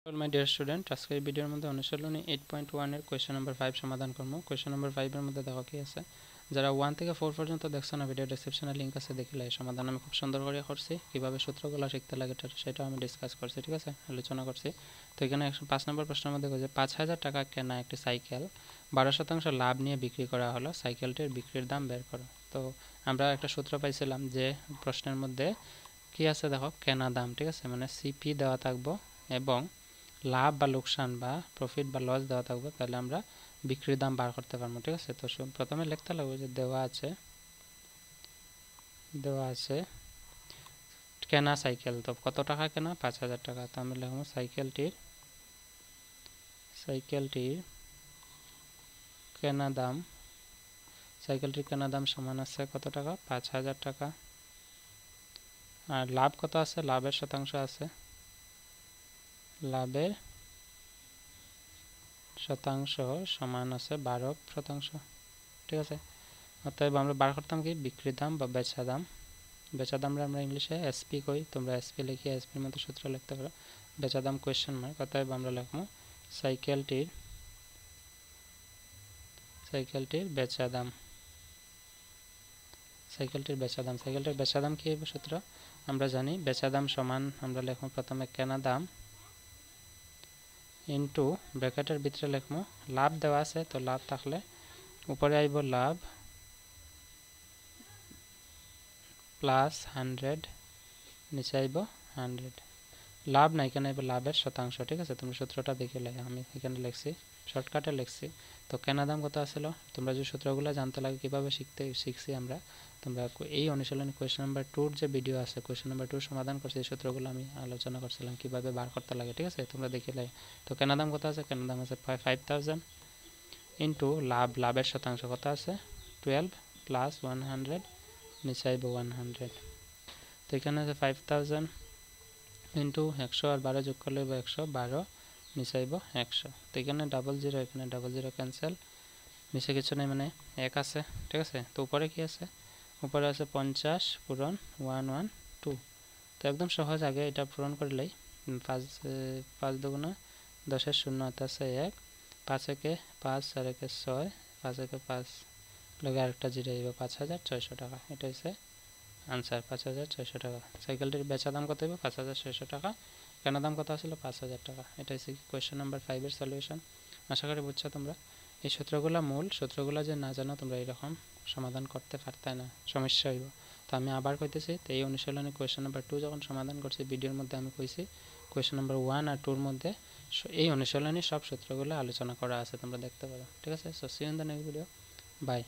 My dear student, আজকে এই ভিডিওর মধ্যে অনুশীলনী 8.1 এর কোয়েশ্চেন নাম্বার 5 সমাধান করব। কোয়েশ্চেন নাম্বার 5 এর মধ্যে দেখো কি আছে। যারা 1 থেকে 4 পর্যন্ত দেখছো না, ভিডিও ডেসক্রিপশনে লিংক আছে, দেখিলে এই সমাধান আমি খুব সুন্দর করে করছি। কিভাবে সূত্রগুলো শিখতে লাগে সেটাও আমি ডিসকাস করছি, ঠিক আছে, আলোচনা করছি। তো এখানে 5 নম্বর প্রশ্নের মধ্যে বলছে 5,000 টাকা কেনা একটি সাইকেল 12% লাভ নিয়ে বিক্রি করা হলো, সাইকেলটির বিক্রির দাম বের করো। তো আমরা একটা সূত্র পাইছিলাম যে প্রশ্নের মধ্যে কি আছে দেখো, কেনা দাম, ঠিক আছে, মানে সিপি দেওয়া থাকবো এবং লাভ বা লোকসান বা প্রফিট বা লস দেওয়া থাকবে, তাহলে আমরা বিক্রির দাম বার করতে পারবো, ঠিক আছে। তো প্রথমে লিখতে লাগবে যে দেওয়া আছে কেনা সাইকেল, তো কত টাকা কেনা, 5,000 টাকা। তো আমি লিখবো সাইকেলটির কেনা দাম সমান আছে কত টাকা, 5,000 টাকা। আর লাভ কত আছে, লাভের শতাংশ আছে, লাভের শতাংশ সমান আছে 12%, ঠিক আছে। অতএব আমরা বার করতাম কি বিক্রির দাম বা বেচা দাম আমরা ইংলিশে এসপি কই, তোমরা এসপি লিখে এসপির মতো সূত্র লিখতে পারো। বেচা দাম কোয়েশ্চেন মার্ক, অতএব আমরা লিখবো সাইকেলটির বেচা দাম। সাইকেলটির বেচা দাম কি হবে সূত্র আমরা জানি, বেচা দাম সমান আমরা লিখবো প্রথমে কেনা দাম ইন্টু ব্র্যাকেটের ভিতরে লিখবো লাভ দেওয়া আছে, তো লাভ থাকলে উপরে আইব লাভ প্লাস 100, নিচে আইব 100। লাভ না, এখানে আইব লাভের শতাংশ, ঠিক আছে। তোমরা সূত্রটা দেখে আমি এখানে লিখছি, শর্টকাটে লিখছি। তো কেনা দাম কত আসছিল, তোমরা যে সূত্রগুলো জানতে লাগে কীভাবে শিখছি আমরা, তোমরা এই অনুশীলনী কোয়েশ্চেন নাম্বার 2 যে ভিডিও আছে, কোয়েশ্চেন নাম্বার 2 সমাধান করছি, এই সূত্রগুলো আমি আলোচনা করছিলাম কীভাবে বার করতে লাগে, ঠিক আছে, তোমরা দেখে লাগে। তো কেনা দাম কত আছে, কেনা দাম আছে 5,000 ইন্টু লাভের শতাংশ কত আছে 12 প্লাস 100, নিচে আইব 100। তো এখানে আছে 5,000 ইন্টু 100 আর 12 যোগ করলে 112, নিচে আইব 100। তো এখানে ডাবল জিরো, এখানে ডাবল জিরো ক্যান্সেল, নিচে কিছু নেই মানে 1 আছে, ঠিক আছে। তো উপরে কি আছে, উপরে আছে 50 পূরণ 112। তো একদম সহজ, আগে এটা পূরণ করলেই 5 দুগুণা 10-এর 0 আছে 1, 5 একে 5, 4 একে 6, 5 একে 5 লগে আরেকটা জিরো আইব, 5,600 টাকা। এটা হচ্ছে আনসার, 5,600 টাকা। সাইকেলটির বেচা দাম কত হইব, 5,600 টাকা। কেনা দাম কত ছিল, 5,000 টাকা। এটা হচ্ছে কোয়েশ্চেন নাম্বার 5 এর সলিউশন। আশা করি বুঝছো তোমরা। এই মূল সূত্রগুলো যে না জানো তোমরা এরকম সমাধান করতে পারতে না, সমস্যা হইব। তো আমি আবার কইতেছি, তো এই অনুশীলনে কোয়েশ্চেন নাম্বার 2 যখন সমাধান করছি, ভিডিওর মধ্যে আমি কইছি কোয়েশ্চেন নাম্বার 1 আর 2 এর মধ্যে এই অনুশীলনে সব সূত্রগুলো আলোচনা করা আছে, তোমরা দেখতে পারো, ঠিক আছে। So see you in the next video, by.